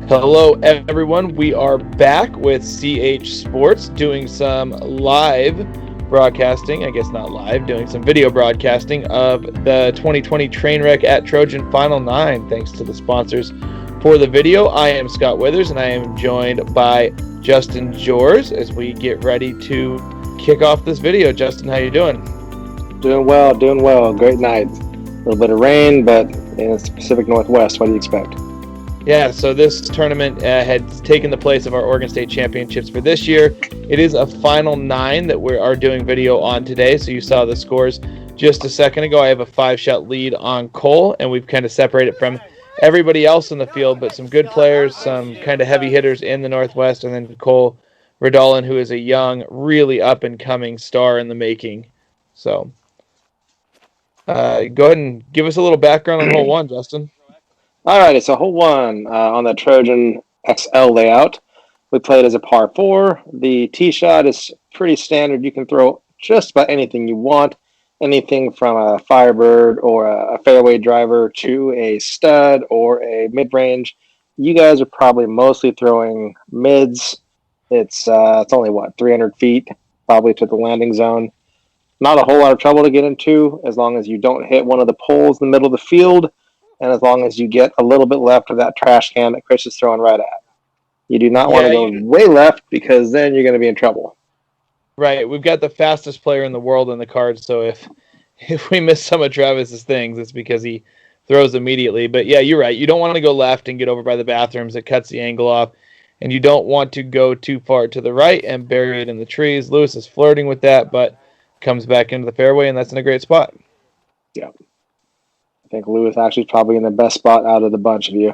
Hello, everyone. We are back with CH Sports doing some live broadcasting. I guess not live, doing some video broadcasting of the 2020 Trainwreck at Trojan Final 9. Thanks to the sponsors for the video. I am Scott Withers, and I am joined by Justin Joers as we get ready to kick off this video. Justin, how you doing? Doing well. Great night. A little bit of rain, but in the Pacific Northwest, what do you expect? Yeah, so this tournament had taken the place of our Oregon State Championships for this year. It is a Final 9 that we are doing video on today, so you saw the scores just a second ago. I have a 5-shot lead on Cole, and we've kind of separated from everybody else in the field, but some good players, some kind of heavy hitters in the Northwest, and then Cole Redalen, who is a young, really up-and-coming star in the making. So go ahead and give us a little background on hole 1, Justin. All right, it's a hole 1 on the Trojan XL layout. We played as a par 4. The tee shot is pretty standard. You can throw just about anything you want, anything from a Firebird or a fairway driver to a stud or a mid-range. You guys are probably mostly throwing mids. It's only, 300 feet probably to the landing zone. Not a whole lot of trouble to get into as long as you don't hit one of the poles in the middle of the field, and as long as you get a little bit left of that trash can that Chris is throwing right at. You do not want to go way left because then you're going to be in trouble. Right. We've got the fastest player in the world in the cards, so if we miss some of Travis's things, it's because he throws immediately. But yeah, you're right. You don't want to go left and get over by the bathrooms. It cuts the angle off. And you don't want to go too far to the right and bury it in the trees. Lewis is flirting with that, but comes back into the fairway, and that's in a great spot. Yeah. I think Lewis actually is probably in the best spot out of the bunch of you.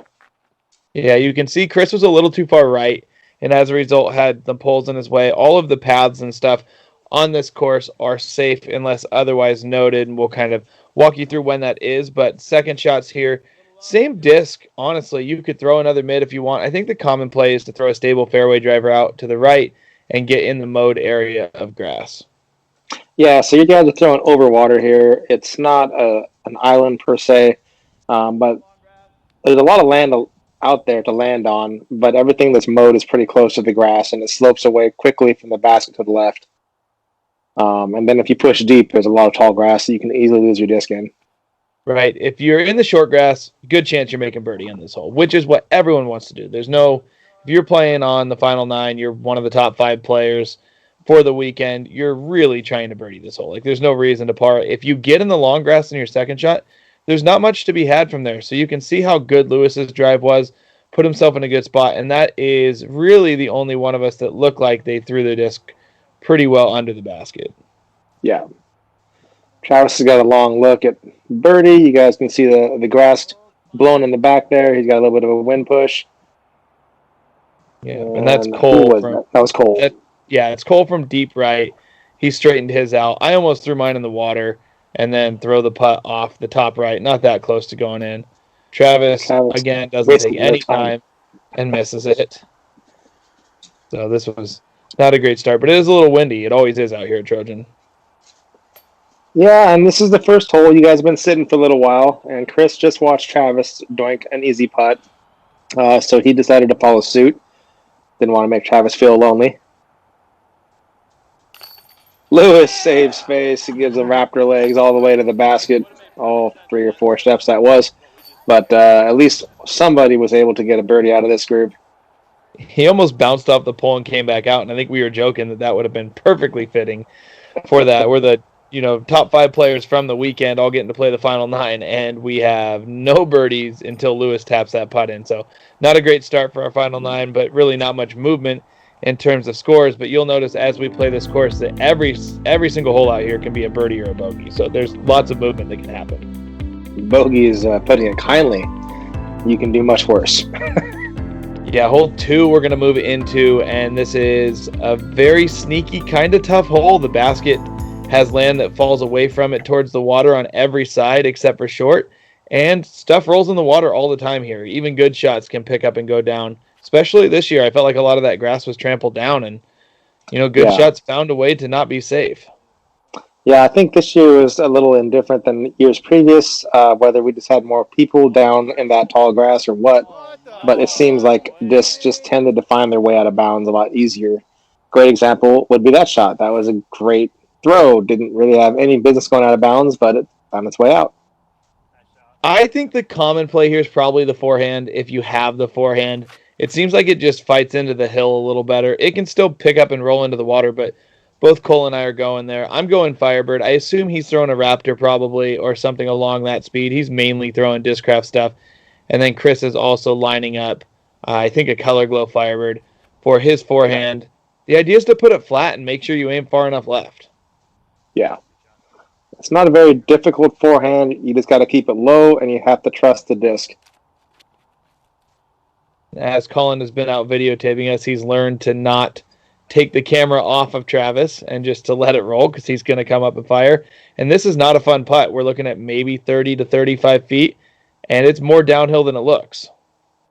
Yeah, you can see Chris was a little too far right, and as a result had the poles in his way. All of the paths and stuff on this course are safe unless otherwise noted, and we'll kind of walk you through when that is. But second shots here, same disc. Honestly, you could throw another mid if you want. I think the common play is to throw a stable fairway driver out to the right and get in the mode area of grass. Yeah, so you guys are throwing over water here. It's not an island per se, but there's a lot of land out there to land on, but everything that's mowed is pretty close to the grass, and it slopes away quickly from the basket to the left. And then if you push deep, there's a lot of tall grass, so you can easily lose your disc in. Right. If you're in the short grass, good chance you're making birdie on this hole, which is what everyone wants to do. If you're playing on the Final 9, you're one of the top 5 players for the weekend, you're really trying to birdie this hole. Like, there's no reason to par. If you get in the long grass in your second shot, there's not much to be had from there. So you can see how good Lewis's drive was, put himself in a good spot, and that is really the only one of us that looked like they threw the disc pretty well under the basket. Yeah. Travis has got a long look at birdie. You guys can see the grass blowing in the back there. He's got a little bit of a wind push. Yeah, and that's Cole. That was Cole. Yeah, it's Cole from deep right. He straightened his out. I almost threw mine in the water and then throw the putt off the top right. Not that close to going in. Travis again, doesn't take any time and misses it. So this was not a great start, but it is a little windy. It always is out here at Trojan. Yeah, and this is the first hole. You guys have been sitting for a little while, and Chris just watched Travis doink an easy putt. So he decided to follow suit. Didn't want to make Travis feel lonely. Lewis saves face. He gives him raptor legs all the way to the basket. All 3 or 4 steps that was. But at least somebody was able to get a birdie out of this group. He almost bounced off the pole and came back out, and I think we were joking that would have been perfectly fitting for that. We're the top 5 players from the weekend all getting to play the Final 9, and we have no birdies until Lewis taps that putt in. So not a great start for our Final 9, but really not much movement in terms of scores. But you'll notice as we play this course that every single hole out here can be a birdie or a bogey. So there's lots of movement that can happen. Bogey is putting it kindly. You can do much worse. Yeah, hole 2 we're going to move into, and this is a very sneaky, kind of tough hole. The basket has land that falls away from it towards the water on every side except for short, and stuff rolls in the water all the time here. Even good shots can pick up and go down, especially this year. I felt like a lot of that grass was trampled down, and good shots found a way to not be safe. Yeah, I think this year was a little indifferent than years previous, whether we just had more people down in that tall grass or what. But it seems like discs just tended to find their way out of bounds a lot easier. Great example would be that shot. That was a great throw. Didn't really have any business going out of bounds, but it found its way out. I think the common play here is probably the forehand. If you have the forehand, it seems like it just fights into the hill a little better. It can still pick up and roll into the water, but both Cole and I are going there. I'm going Firebird. I assume he's throwing a Raptor probably or something along that speed. He's mainly throwing Discraft stuff. And then Chris is also lining up, I think, a Color Glow Firebird for his forehand. The idea is to put it flat and make sure you aim far enough left. Yeah. It's not a very difficult forehand. You just got to keep it low, and you have to trust the disc. As Colin has been out videotaping us, he's learned to not take the camera off of Travis and just to let it roll because he's going to come up and fire. And this is not a fun putt. We're looking at maybe 30 to 35 feet, and it's more downhill than it looks.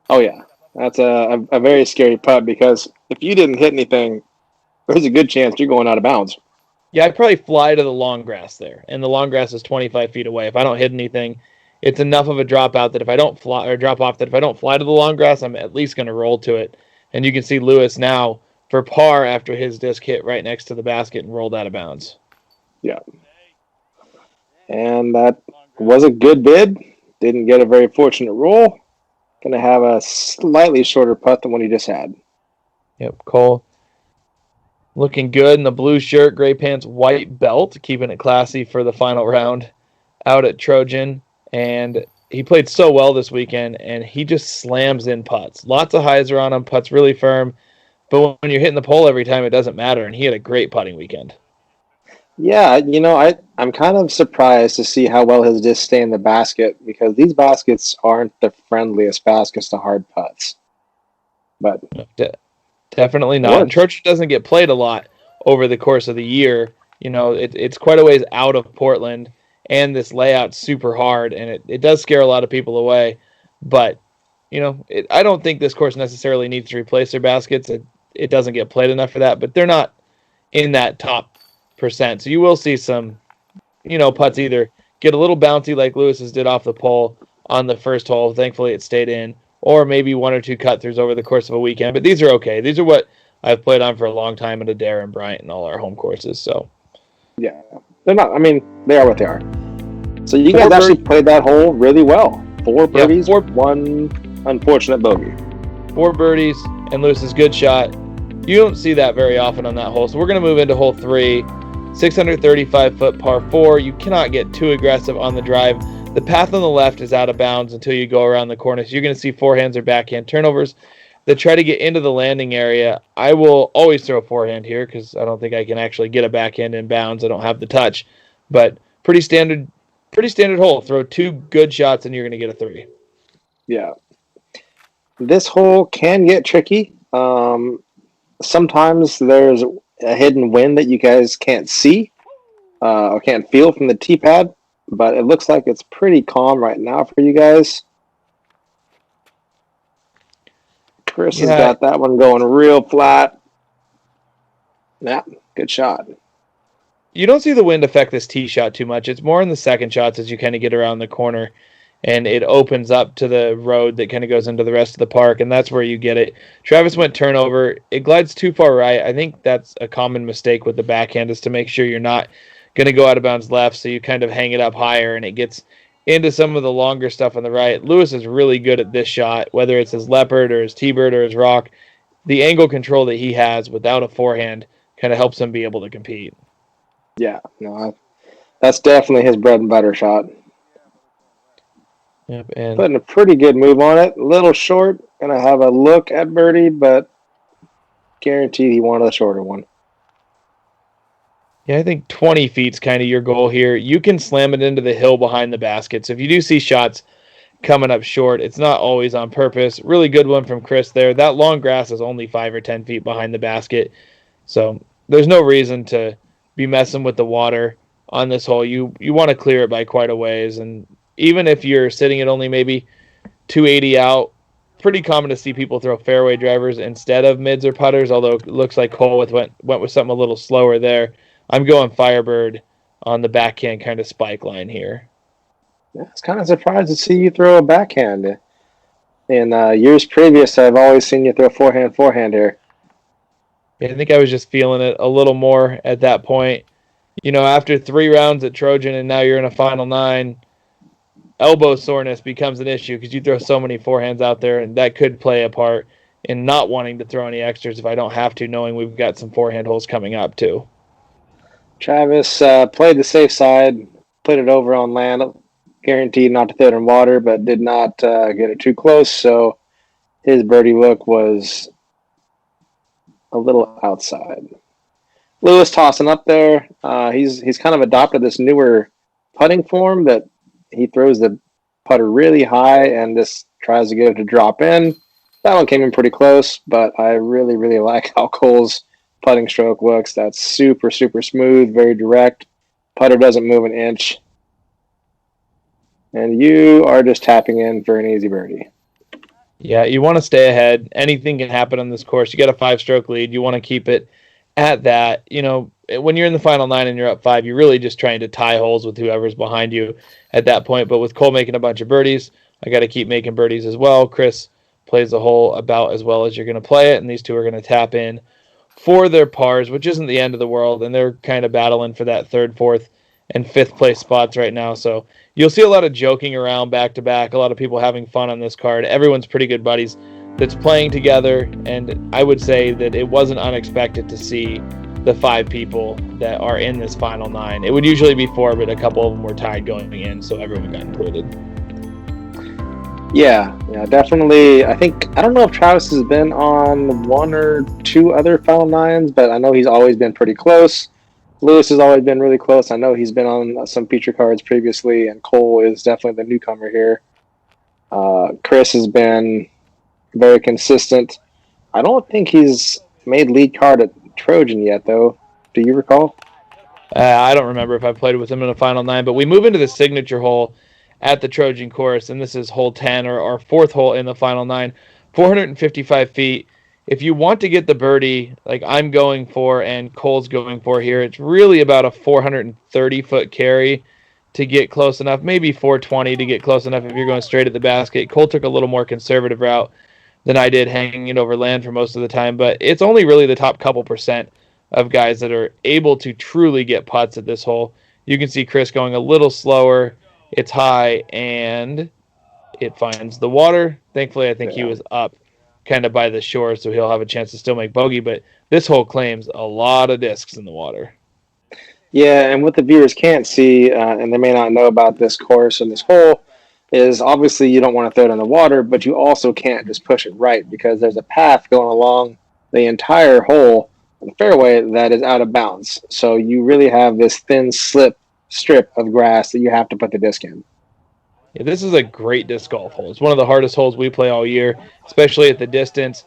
Oh, yeah. That's a very scary putt because if you didn't hit anything, there's a good chance you're going out of bounds. Yeah, I'd probably fly to the long grass there, and the long grass is 25 feet away. If I don't hit anything, it's enough of a dropout that if I don't fly or drop off, that if I don't fly to the long grass, I'm at least going to roll to it. And you can see Lewis now for par after his disc hit right next to the basket and rolled out of bounds. Yeah. And that was a good bid. Didn't get a very fortunate roll. Going to have a slightly shorter putt than what he just had. Yep, Cole looking good in the blue shirt, gray pants, white belt, keeping it classy for the final round out at Trojan. And he played so well this weekend, and he just slams in putts. Lots of hyzer on him, putts really firm. But when you're hitting the pole every time, it doesn't matter. And he had a great putting weekend. Yeah, I'm kind of surprised to see how well his discs stay in the basket because these baskets aren't the friendliest baskets to hard putts. But definitely not. And Trojan doesn't get played a lot over the course of the year. It's quite a ways out of Portland, and this layout's super hard, and it does scare a lot of people away. But, I don't think this course necessarily needs to replace their baskets. It doesn't get played enough for that, but they're not in that top percent. So you will see some, putts either get a little bouncy like Lewis's did off the pole on the first hole. Thankfully, it stayed in. Or maybe one or two cut-throughs over the course of a weekend. But these are okay. These are what I've played on for a long time at Adair and Bryant and all our home courses. So, yeah. They're not, they are what they are. So you guys actually played that hole really well. 4 birdies, 1 unfortunate bogey. 4 birdies, and Lewis's good shot. You don't see that very often on that hole. So we're going to move into hole 3. 635-foot par 4. You cannot get too aggressive on the drive. The path on the left is out of bounds until you go around the corner. So you're going to see forehands or backhand turnovers that try to get into the landing area. I will always throw a forehand here because I don't think I can actually get a backhand in bounds. I don't have the touch. But pretty standard hole. Throw 2 good shots and you're going to get a 3. Yeah. This hole can get tricky. Sometimes there's a hidden wind that you guys can't see or can't feel from the tee pad. But it looks like it's pretty calm right now for you guys. Chris has got that one going real flat. Yeah, good shot. You don't see the wind affect this tee shot too much. It's more in the second shots as you kind of get around the corner and it opens up to the road that kind of goes into the rest of the park, and that's where you get it. Travis went turnover. It glides too far right. I think that's a common mistake with the backhand is to make sure you're not going to go out of bounds left, so you kind of hang it up higher, and it gets into some of the longer stuff on the right. Lewis is really good at this shot, whether it's his leopard or his T-bird or his rock. The angle control that he has without a forehand kind of helps him be able to compete. Yeah, no, that's definitely his bread and butter shot. Yep, and putting a pretty good move on it. A little short. Gonna have a look at birdie, but guaranteed he wanted a shorter one. Yeah, I think 20 feet's kind of your goal here. You can slam it into the hill behind the basket. So if you do see shots coming up short, it's not always on purpose. Really good one from Chris there. That long grass is only 5 or 10 feet behind the basket. So there's no reason to be messing with the water on this hole. You want to clear it by quite a ways. And even if you're sitting at only maybe 280 out, pretty common to see people throw fairway drivers instead of mids or putters, although it looks like Cole went with something a little slower there. I'm going Firebird on the backhand kind of spike line here. Yeah, I was kind of surprised to see you throw a backhand. In years previous, I've always seen you throw forehand here. I think I was just feeling it a little more at that point. After 3 rounds at Trojan and now you're in a final 9, elbow soreness becomes an issue because you throw so many forehands out there, and that could play a part in not wanting to throw any extras if I don't have to, knowing we've got some forehand holes coming up too. Travis played the safe side, put it over on land, guaranteed not to throw it in water, but did not get it too close, so his birdie look was a little outside. Lewis tossing up there. He's kind of adopted this newer putting form that he throws the putter really high and just tries to get it to drop in. That one came in pretty close, but I really, really like how Cole's putting stroke looks. That's super, super smooth, very direct. Putter doesn't move an inch. And you are just tapping in for an easy birdie. Yeah, you want to stay ahead. Anything can happen on this course. You got a 5-stroke lead. You want to keep it at that. When you're in the final 9 and you're up 5, you're really just trying to tie holes with whoever's behind you at that point. But with Cole making a bunch of birdies, I got to keep making birdies as well. Chris plays the hole about as well as you're going to play it, and these two are going to tap in for their pars, which isn't the end of the world, and they're kind of battling for that 3rd, 4th, and 5th place spots right now. So you'll see a lot of joking around back to back, a lot of people having fun on this card. Everyone's pretty good buddies that's playing together, and I would say that it wasn't unexpected to see the 5 people that are in this final 9. It would usually be 4, but a couple of them were tied going in, so everyone got included. Yeah, definitely. I don't know if Travis has been on 1 or 2 other final 9s, but I know he's always been pretty close. Lewis has always been really close. I know he's been on some feature cards previously, and Cole is definitely the newcomer here. Chris has been very consistent. I don't think he's made lead card at Trojan yet, though. Do you recall? I don't remember if I played with him in a final 9, but we move into the signature hole at the Trojan course, and this is hole 10, or our 4th hole in the final 9, 455 feet. If you want to get the birdie, like I'm going for and Cole's going for here, it's really about a 430-foot carry to get close enough, maybe 420 to get close enough if you're going straight at the basket. Cole took a little more conservative route than I did, hanging it over land for most of the time, but it's only really the top couple percent of guys that are able to truly get putts at this hole. You can see Chris going a little slower. It's high, and it finds the water. Thankfully, I think he was up kind of by the shore, so he'll have a chance to still make bogey, but this hole claims a lot of discs in the water. Yeah, and what the viewers can't see, and they may not know about this course and this hole, is obviously you don't want to throw it in the water, but you also can't just push it right because there's a path going along the entire hole, the fairway, that is out of bounds. So you really have this thin strip of grass that you have to put the disc in. Yeah, this is a great disc golf hole. It's one of the hardest holes we play all year, especially at the distance.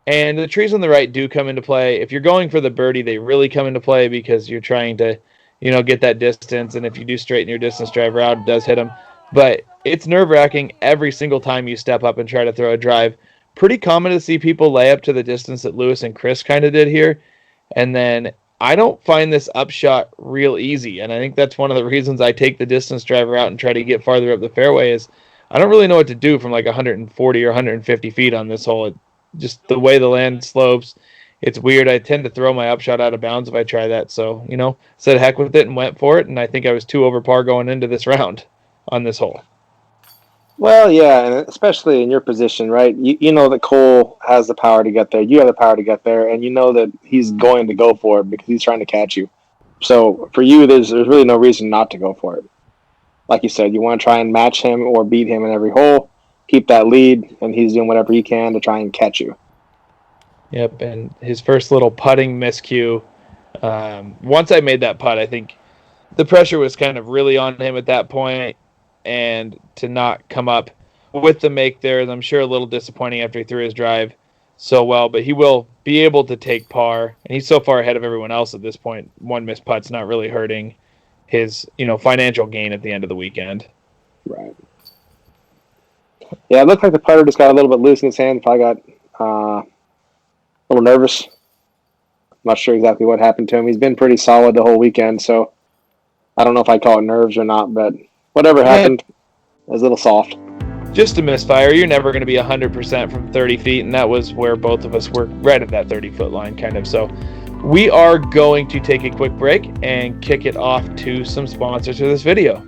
And the trees on the right do come into play. If you're going for the birdie, they really come into play because you're trying to, get that distance. And if you do straighten your distance driver out, it does hit them. But it's nerve-wracking every single time you step up and try to throw a drive. Pretty common to see people lay up to the distance that Lewis and Chris kind of did here. And then I don't find this upshot real easy. And I think that's one of the reasons I take the distance driver out and try to get farther up the fairway is I don't really know what to do from like 140 or 150 feet on this hole. Just the way the land slopes, it's weird. I tend to throw my upshot out of bounds if I try that. So, said heck with it and went for it. And I think I was 2 over par going into this round on this hole. Well, yeah, and especially in your position, right? You know that Cole has the power to get there. You have the power to get there, and you know that he's going to go for it because he's trying to catch you. So for you, there's really no reason not to go for it. Like you said, you want to try and match him or beat him in every hole, keep that lead, and he's doing whatever he can to try and catch you. Yep, and his first little putting miscue. Once I made that putt, I think the pressure was kind of really on him at that point, and to not come up with the make there, I'm sure a little disappointing after he threw his drive so well, but he will be able to take par, and he's so far ahead of everyone else at this point. One missed putt's not really hurting his, financial gain at the end of the weekend. Right. Yeah, it looked like the putter just got a little bit loose in his hand. Probably got a little nervous. Not sure exactly what happened to him. He's been pretty solid the whole weekend, so I don't know if I call it nerves or not, but whatever happened, it was a little soft. Just a misfire. You're never going to be 100% from 30 feet, and that was where both of us were right at that 30-foot line, kind of. So we are going to take a quick break and kick it off to some sponsors for this video.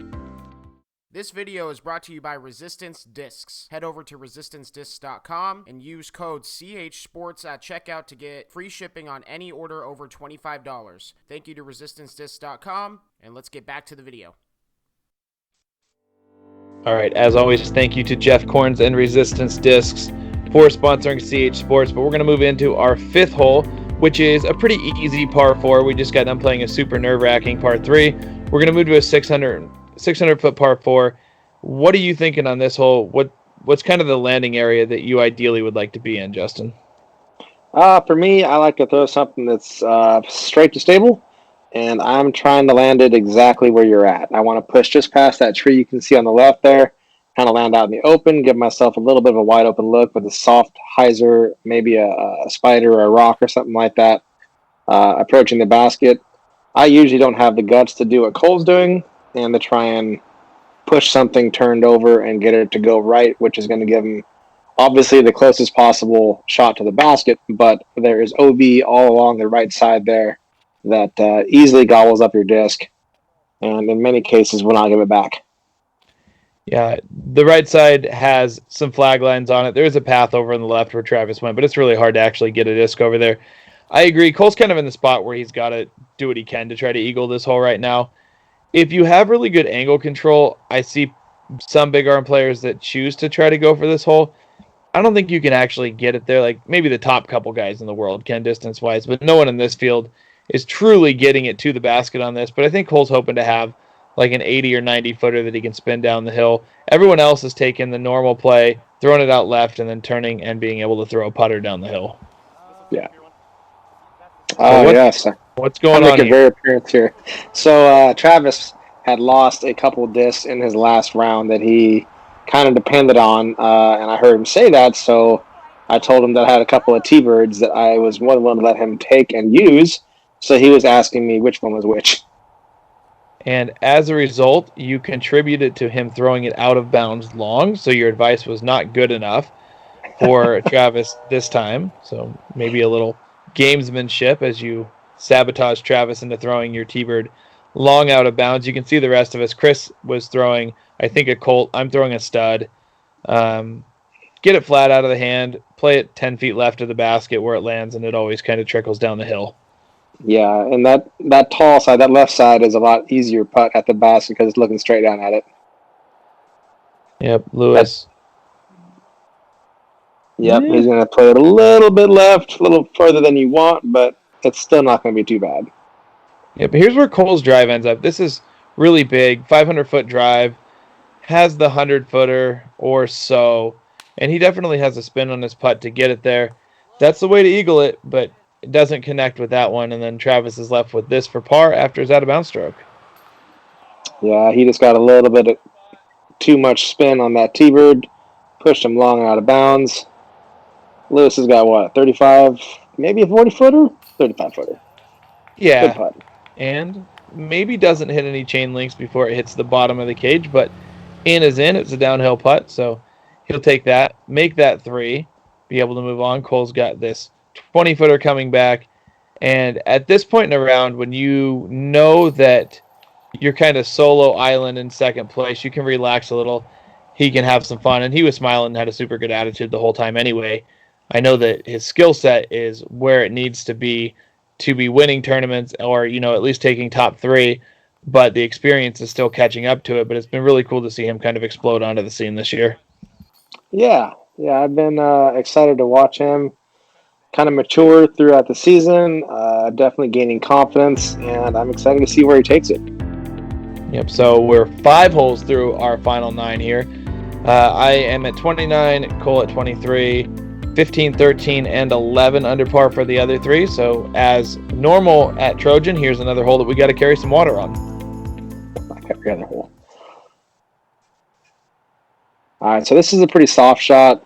This video is brought to you by Resistance Discs. Head over to resistancediscs.com and use code CHSports at checkout to get free shipping on any order over $25. Thank you to resistancediscs.com, and let's get back to the video. All right, as always, thank you to Jeff Corns and Resistance Discs for sponsoring CH Sports. But we're going to move into our fifth hole, which is a pretty easy par 4. We just got done playing a super nerve-wracking par 3. We're going to move to a 600-foot par 4. What are you thinking on this hole? What's kind of the landing area that you ideally would like to be in, Justin? For me, I like to throw something that's straight to stable, and I'm trying to land it exactly where you're at. I want to push just past that tree you can see on the left there, kind of land out in the open, give myself a little bit of a wide open look with a soft hyzer, maybe a spider or a rock or something like that, approaching the basket. I usually don't have the guts to do what Cole's doing and to try and push something turned over and get it to go right, which is going to give him obviously the closest possible shot to the basket, but there is OB all along the right side there that easily gobbles up your disc, and in many cases will not give it back. Yeah, the right side has some flag lines on it. There is a path over on the left where Travis went, but it's really hard to actually get a disc over there. I agree. Cole's kind of in the spot where he's got to do what he can to try to eagle this hole right now. If you have really good angle control, I see some big arm players that choose to try to go for this hole. I don't think you can actually get it there. Like maybe the top couple guys in the world can distance-wise, but no one in this field is truly getting it to the basket on this. But I think Cole's hoping to have like an 80 or 90 footer that he can spin down the hill. Everyone else is taking the normal play, throwing it out left, and then turning and being able to throw a putter down the hill. Yeah. Yes. What's going on here? Very appearance here. So Travis had lost a couple discs in his last round that he kind of depended on, and I heard him say that, so I told him that I had a couple of T-birds that I was more than willing to let him take and use, so he was asking me which one was which. And as a result, you contributed to him throwing it out of bounds long, so your advice was not good enough for Travis this time. So maybe a little gamesmanship as you sabotage Travis into throwing your T-bird long out of bounds. You can see the rest of us. Chris was throwing, I think, a Colt. I'm throwing a stud. Get it flat out of the hand, play it 10 feet left of the basket where it lands, and it always kind of trickles down the hill. Yeah, and that tall side, that left side, is a lot easier putt at the basket because it's looking straight down at it. Yep, Lewis. He's going to play it a little bit left, a little further than you want, but it's still not going to be too bad. Yeah, but here's where Cole's drive ends up. This is really big, 500-foot drive, has the 100-footer or so, and he definitely has a spin on his putt to get it there. That's the way to eagle it, but it doesn't connect with that one, and then Travis is left with this for par after his out-of-bounds stroke. Yeah, he just got a little bit of too much spin on that T-bird, pushed him long and out of bounds. Lewis has got, what, 35, maybe a 40-footer? 35-footer. Yeah, good putt. And maybe doesn't hit any chain links before it hits the bottom of the cage, but in is in. It's a downhill putt, so he'll take that, make that 3, be able to move on. Cole's got this 20-footer coming back, and at this point in the round, when you know that you're kind of solo island in second place, you can relax a little. He can have some fun, and he was smiling and had a super good attitude the whole time anyway. I know that his skill set is where it needs to be winning tournaments or, at least taking top 3, but the experience is still catching up to it. But it's been really cool to see him kind of explode onto the scene this year. Yeah, I've been excited to watch him kind of mature throughout the season, definitely gaining confidence, and I'm excited to see where he takes it. Yep, so we're 5 holes through our final 9 here. I am at 29, Cole at 23, 15, 13, and 11 under par for the other 3. So as normal at Trojan, here's another hole that we got to carry some water on. Every other hole. All right, so this is a pretty soft shot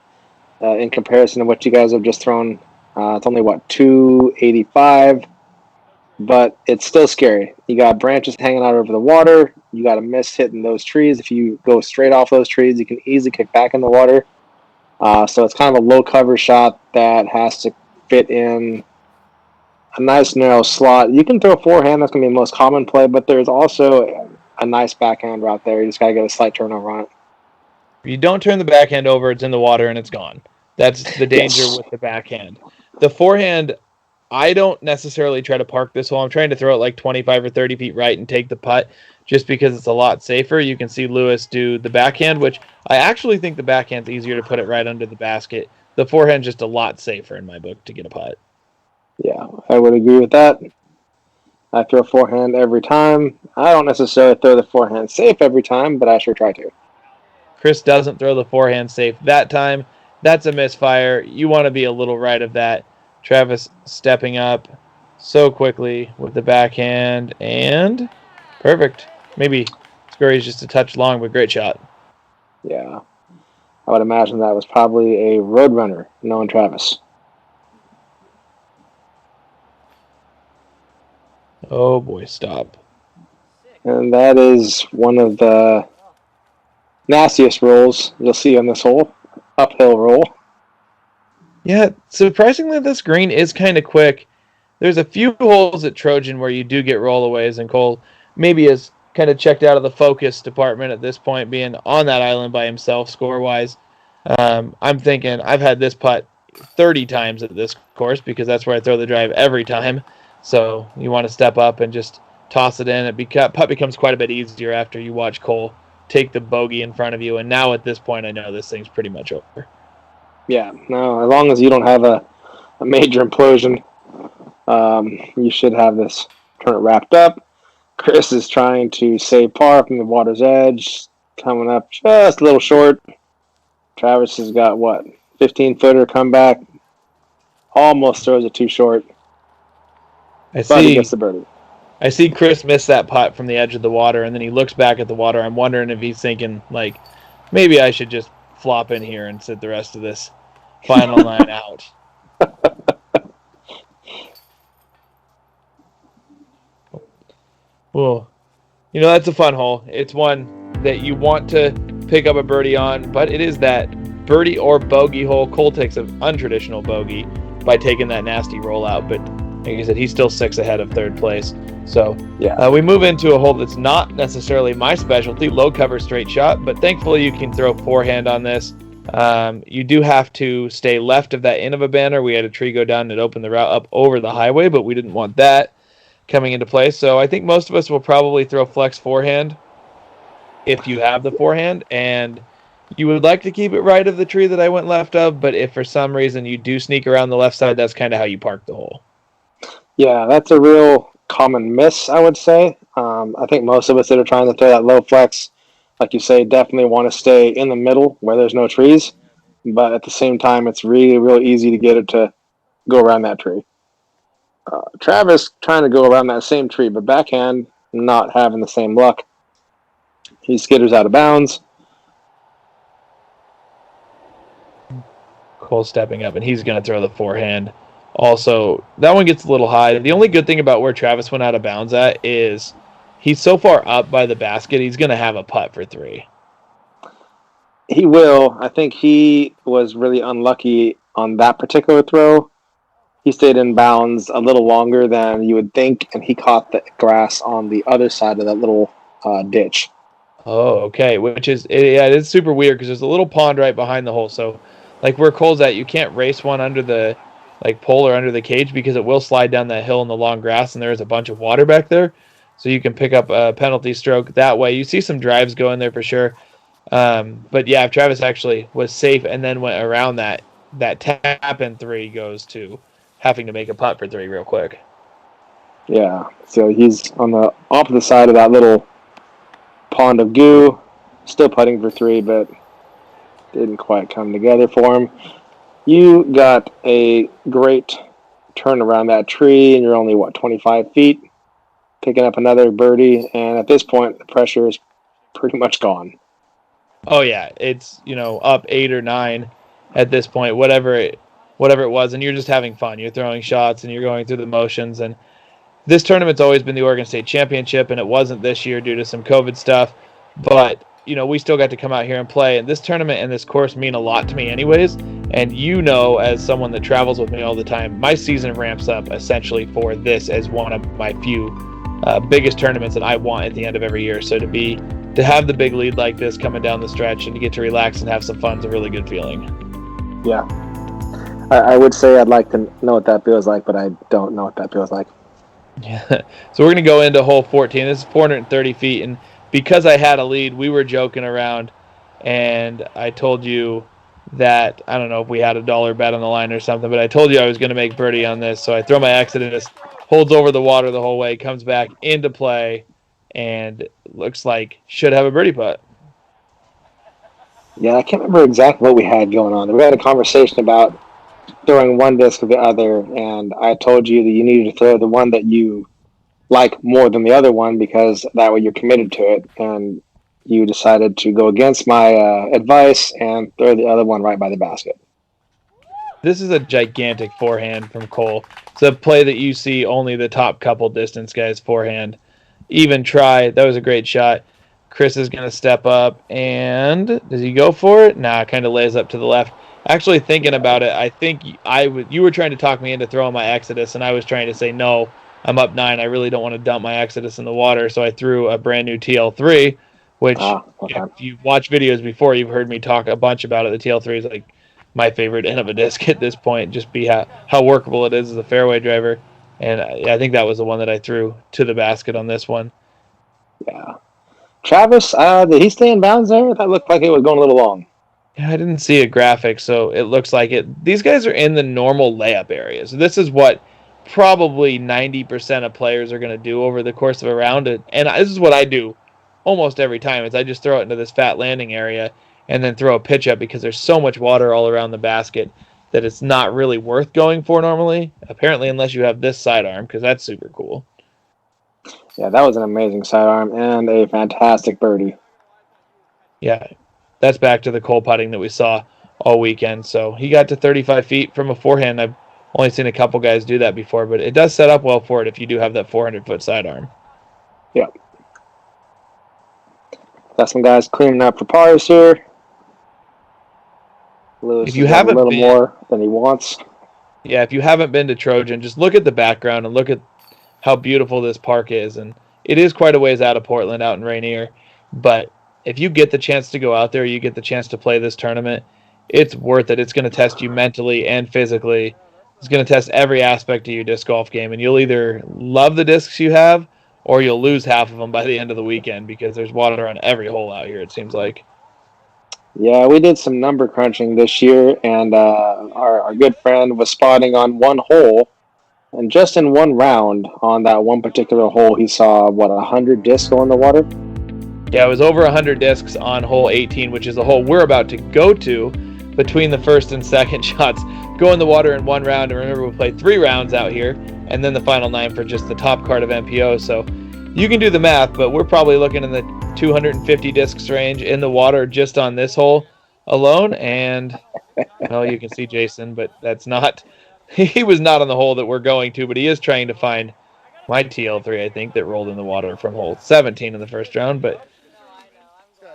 in comparison to what you guys have just thrown. It's only, 285. but it's still scary. You got branches hanging out over the water. You got a miss hitting those trees. If you go straight off those trees, you can easily kick back in the water. So it's kind of a low cover shot that has to fit in a nice narrow slot. You can throw forehand. That's going to be the most common play, but there's also a nice backhand route there. You just got to get a slight turnover on it. If you don't turn the backhand over, it's in the water and it's gone. That's the danger Yes. with the backhand. The forehand, I don't necessarily try to park this hole. I'm trying to throw it like 25 or 30 feet right and take the putt just because it's a lot safer. You can see Lewis do the backhand, which I actually think the backhand's easier to put it right under the basket. The forehand's just a lot safer in my book to get a putt. Yeah, I would agree with that. I throw forehand every time. I don't necessarily throw the forehand safe every time, but I sure try to. Chris doesn't throw the forehand safe that time. That's a misfire. You want to be a little right of that. Travis stepping up so quickly with the backhand, and perfect. Maybe Scurry's just a touch long, but great shot. Yeah. I would imagine that was probably a roadrunner knowing Travis. Oh boy, stop. And that is one of the nastiest rolls you'll see on this hole. Uphill roll. Yeah, surprisingly, this green is kind of quick. There's a few holes at Trojan where you do get rollaways, and Cole maybe is kind of checked out of the focus department at this point, being on that island by himself score-wise. I'm thinking I've had this putt 30 times at this course because that's where I throw the drive every time. So you want to step up and just toss it in. Putt becomes quite a bit easier after you watch Cole take the bogey in front of you. And now at this point, I know this thing's pretty much over. Yeah, no, as long as you don't have a major implosion, you should have this tournament wrapped up. Chris is trying to save par from the water's edge, coming up just a little short. Travis has got, 15-footer comeback. Almost throws it too short. But he gets the birdie. I see Chris miss that putt from the edge of the water, and then he looks back at the water. I'm wondering if he's thinking, like, maybe I should just flop in here and sit the rest of this final line out. Well, that's a fun hole. It's one that you want to pick up a birdie on, but it is that birdie or bogey hole. Cole takes an untraditional bogey by taking that nasty rollout, but like I said, he's still 6 ahead of third place. So yeah, we move into a hole that's not necessarily my specialty, low cover straight shot, but thankfully you can throw forehand on this. You do have to stay left of that Innova banner. We had a tree go down and open the route up over the highway, but we didn't want that coming into play. So I think most of us will probably throw flex forehand if you have the forehand, and you would like to keep it right of the tree that I went left of, but if for some reason you do sneak around the left side, that's kind of how you park the hole. Yeah, that's a real common miss, I would say. I think most of us that are trying to throw that low flex, like you say, definitely want to stay in the middle where there's no trees. But at the same time, it's really, really easy to get it to go around that tree. Travis trying to go around that same tree, but backhand not having the same luck. He skitters out of bounds. Cole stepping up, and he's going to throw the forehand. Also, that one gets a little high. The only good thing about where Travis went out of bounds at is he's so far up by the basket, he's going to have a putt for 3. He will. I think he was really unlucky on that particular throw. He stayed in bounds a little longer than you would think, and he caught the grass on the other side of that little ditch. Oh, okay. Which is, it's super weird because there's a little pond right behind the hole. So, like where Cole's at, you can't race one under the pole or under the cage because it will slide down that hill in the long grass, and there's a bunch of water back there. So you can pick up a penalty stroke that way. You see some drives go in there for sure. But yeah, if Travis actually was safe and then went around that tap in 3 goes to having to make a putt for 3 real quick. Yeah, so he's on the opposite side of that little pond of goo, still putting for 3, but didn't quite come together for him. You got a great turn around that tree, and you're only, 25 feet, picking up another birdie, and at this point, the pressure is pretty much gone. Oh yeah, it's up 8 or 9 at this point, whatever it was, and you're just having fun. You're throwing shots and you're going through the motions, and this tournament's always been the Oregon State Championship, and it wasn't this year due to some COVID stuff. But, we still got to come out here and play. And this tournament and this course mean a lot to me anyways. And as someone that travels with me all the time, my season ramps up essentially for this as one of my few biggest tournaments that I want at the end of every year. So to have the big lead like this coming down the stretch and to get to relax and have some fun is a really good feeling. Yeah. I would say I'd like to know what that feels like, but I don't know what that feels like. Yeah. So we're going to go into hole 14. This is 430 feet. And because I had a lead, we were joking around. And I told you that, I don't know if we had a dollar bet on the line or something, but I told you I was going to make birdie on this. So I throw my Exodus, holds over the water the whole way, comes back into play, and looks like should have a birdie putt. Yeah, I can't remember exactly what we had going on. We had a conversation about throwing one disc or the other, and I told you that you needed to throw the one that you like more than the other one because that way you're committed to it. And you decided to go against my advice and throw the other one right by the basket. This is a gigantic forehand from Cole. It's a play that you see only the top couple distance guys forehand even try. That was a great shot. Chris is going to step up, and does he go for it? Nah, kind of lays up to the left. Actually, thinking about it, I think you were trying to talk me into throwing my Exodus, and I was trying to say, no, I'm up 9. I really don't want to dump my Exodus in the water, so I threw a brand new TL3, which Okay. if you've watched videos before, you've heard me talk a bunch about it. The TL3 is like my favorite Innova disc at this point, just how workable it is as a fairway driver. And I think that was the one that I threw to the basket on this one. Yeah. Travis, did he stay in bounds there? That looked like it was going a little long. Yeah, I didn't see a graphic, so it looks like it. These guys are in the normal layup area. So this is what probably 90% of players are going to do over the course of a round. And this is what I do almost every time, is I just throw it into this fat landing area and then throw a pitch up because there's so much water all around the basket that it's not really worth going for normally, apparently, unless you have this sidearm, because that's super cool. Yeah, that was an amazing sidearm and a fantastic birdie. Yeah, that's back to the Cole putting that we saw all weekend. So he got to 35 feet from a forehand. I've only seen a couple guys do that before, but it does set up well for it if you do have that 400-foot sidearm. Yeah. Got some guys cleaning up for pars here. Lewis if you has haven't a little been, more than he wants. Yeah, if you haven't been to Trojan, just look at the background and look at how beautiful this park is. And it is quite a ways out of Portland, out in Rainier. But if you get the chance to go out there, you get the chance to play this tournament, it's worth it. It's going to test you mentally and physically. It's going to test every aspect of your disc golf game. And you'll either love the discs you have or you'll lose half of them by the end of the weekend because there's water on every hole out here, it seems like. Yeah, we did some number crunching this year, and our good friend was spotting on one hole. And just in one round on that one particular hole, he saw, 100 discs go in the water? Yeah, it was over 100 discs on hole 18, which is the hole we're about to go to. Between the first and second shots, go in the water in one round. And remember, we played 3 rounds out here, and then the final 9 for just the top card of MPO. So you can do the math, but we're probably looking in the 250 discs range in the water just on this hole alone. And, well, you can see Jason, but that's not... He was not on the hole that we're going to, but he is trying to find my TL3, I think, that rolled in the water from hole 17 in the first round. But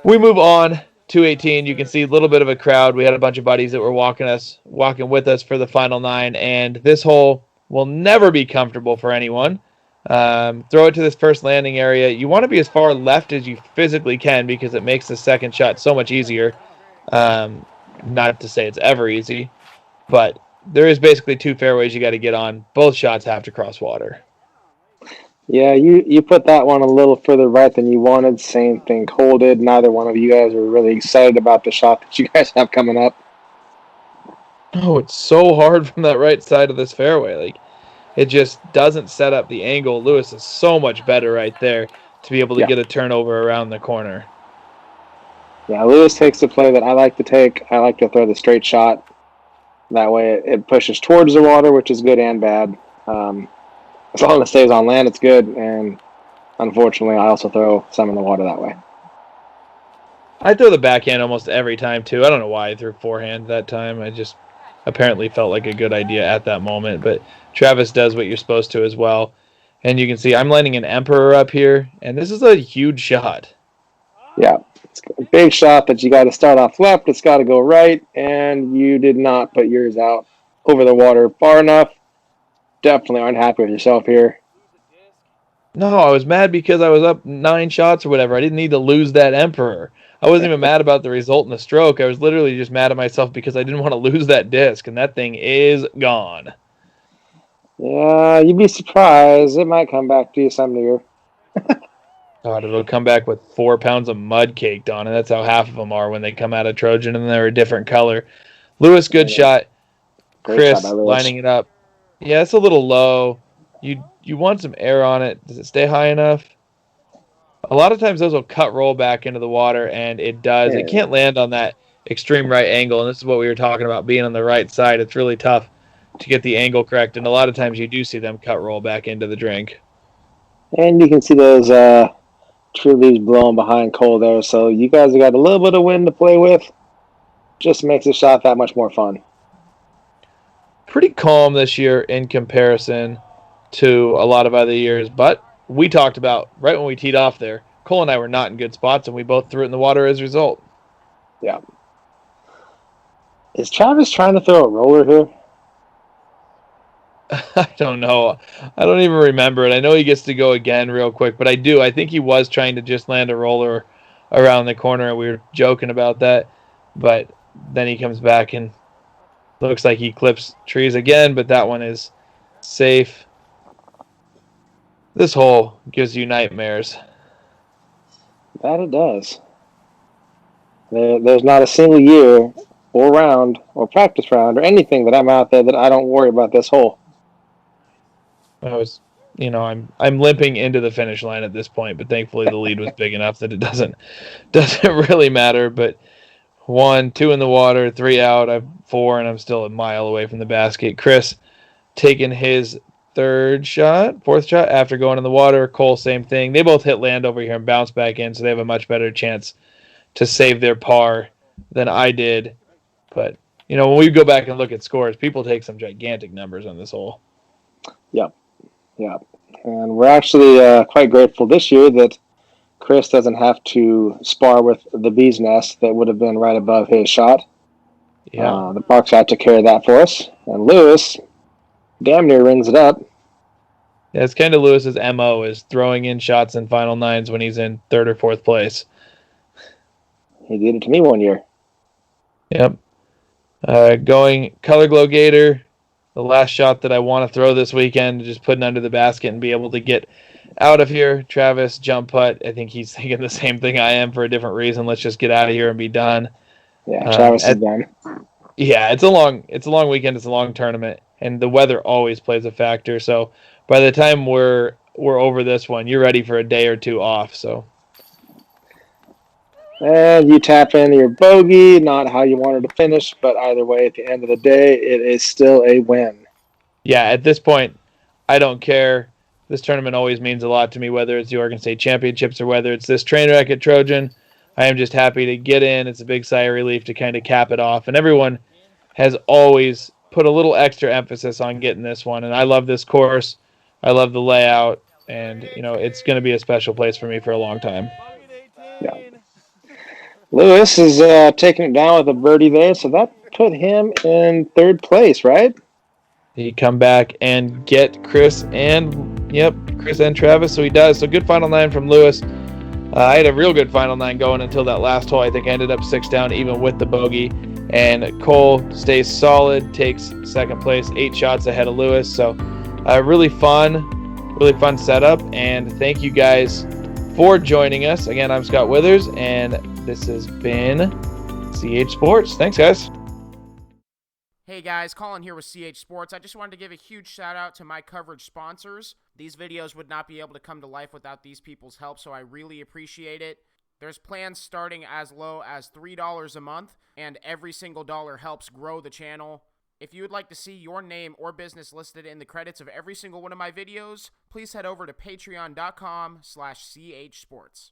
we move on to 18. You can see a little bit of a crowd. We had a bunch of buddies that were walking with us for the final 9, and this hole will never be comfortable for anyone. Throw it to this first landing area. You want to be as far left as you physically can because it makes the second shot so much easier. Not to say it's ever easy, but there is basically 2 fairways you got to get on. Both shots have to cross water. Yeah, you put that one a little further right than you wanted. Same thing Cole did. Neither one of you guys were really excited about the shot that you guys have coming up. Oh, it's so hard from that right side of this fairway. Like, it just doesn't set up the angle. Lewis is so much better right there to be able to get a turnover around the corner. Yeah, Lewis takes the play that I like to take. I like to throw the straight shot. That way it pushes towards the water, which is good and bad. As long as it stays on land, it's good. And unfortunately, I also throw some in the water that way. I throw the backhand almost every time, too. I don't know why I threw forehand that time. I just apparently felt like a good idea at that moment. But Travis does what you're supposed to as well. And you can see I'm landing an Emperor up here, and this is a huge shot. Yeah, it's a big shot, but you got to start off left. It's got to go right, and you did not put yours out over the water far enough. Definitely aren't happy with yourself here. No, I was mad because I was up 9 shots or whatever. I didn't need to lose that Emperor. I wasn't even mad about the result in the stroke. I was literally just mad at myself because I didn't want to lose that disc, and that thing is gone. Yeah, you'd be surprised. It might come back to you someday. God, it'll come back with 4 pounds of mud caked on it. That's how half of them are when they come out of Trojan, and they're a different color. Lewis, good shot. Great shot by Chris Lewis. lining it up. Yeah, it's a little low. You want some air on it. Does it stay high enough? A lot of times those will cut roll back into the water, and it does. Yeah. It can't land on that extreme right angle, and this is what we were talking about, being on the right side. It's really tough to get the angle correct, and a lot of times you do see them cut roll back into the drink. And you can see those tree leaves blowing behind Cole there, so you guys have got a little bit of wind to play with. Just makes the shot that much more fun. Pretty calm this year in comparison to a lot of other years, but we talked about, right when we teed off there, Cole and I were not in good spots, and we both threw it in the water as a result. Yeah. Is Travis trying to throw a roller here? I don't know. I don't even remember it. I know he gets to go again real quick, but I do. I think he was trying to just land a roller around the corner, and we were joking about that. But then he comes back and looks like he clips trees again, but that one is safe. This hole gives you nightmares. That it does. There's not a single year or round or practice round or anything that I'm out there that I don't worry about this hole. I'm limping into the finish line at this point, but thankfully the lead was big enough that it doesn't really matter. But 1, 2 in the water, 3 out. I'm 4, and I'm still a mile away from the basket. Chris taking his fourth shot after going in the water. Cole, same thing. They both hit land over here and bounce back in, so they have a much better chance to save their par than I did. But, when we go back and look at scores, people take some gigantic numbers on this hole. Yep. And we're actually quite grateful this year that Chris doesn't have to spar with the bee's nest that would have been right above his shot. Yeah. The park shot took care of that for us. And Lewis damn near rings it up. Yeah, it's kind of Lewis's MO, is throwing in shots in final nines when he's in 3rd or 4th place. He did it to me one year. Yep. Going Color Glow Gator, the last shot that I want to throw this weekend, just putting under the basket and be able to get out of here. Travis, jump putt. I think he's thinking the same thing I am for a different reason. Let's just get out of here and be done. Yeah, Travis is done. Yeah, it's a long weekend. It's a long tournament, and the weather always plays a factor. So by the time we're over this one, you're ready for a day or 2 off. So. And you tap in your bogey, not how you wanted to finish, but either way, at the end of the day, it is still a win. Yeah, at this point, I don't care. This tournament always means a lot to me, whether it's the Oregon State Championships or whether it's this Trainwreck at Trojan. I am just happy to get in. It's a big sigh of relief to kind of cap it off. And everyone has always put a little extra emphasis on getting this one. And I love this course. I love the layout. And, it's going to be a special place for me for a long time. Yeah. Lewis is taking it down with a birdie there, so that put him in 3rd place, right? He come back and get Chris and Travis, so he does. So good final 9 from Lewis. I had a real good final 9 going until that last hole. I think I ended up 6 down even with the bogey. And Cole stays solid, takes 2nd place, 8 shots ahead of Lewis. So really fun setup. And thank you guys for joining us. Again, I'm Scott Withers, and this has been CH Sports. Thanks, guys. Hey guys, Colin here with CH Sports. I just wanted to give a huge shout out to my coverage sponsors. These videos would not be able to come to life without these people's help, so I really appreciate it. There's plans starting as low as $3 a month, and every single dollar helps grow the channel. If you would like to see your name or business listed in the credits of every single one of my videos, please head over to patreon.com/chsports.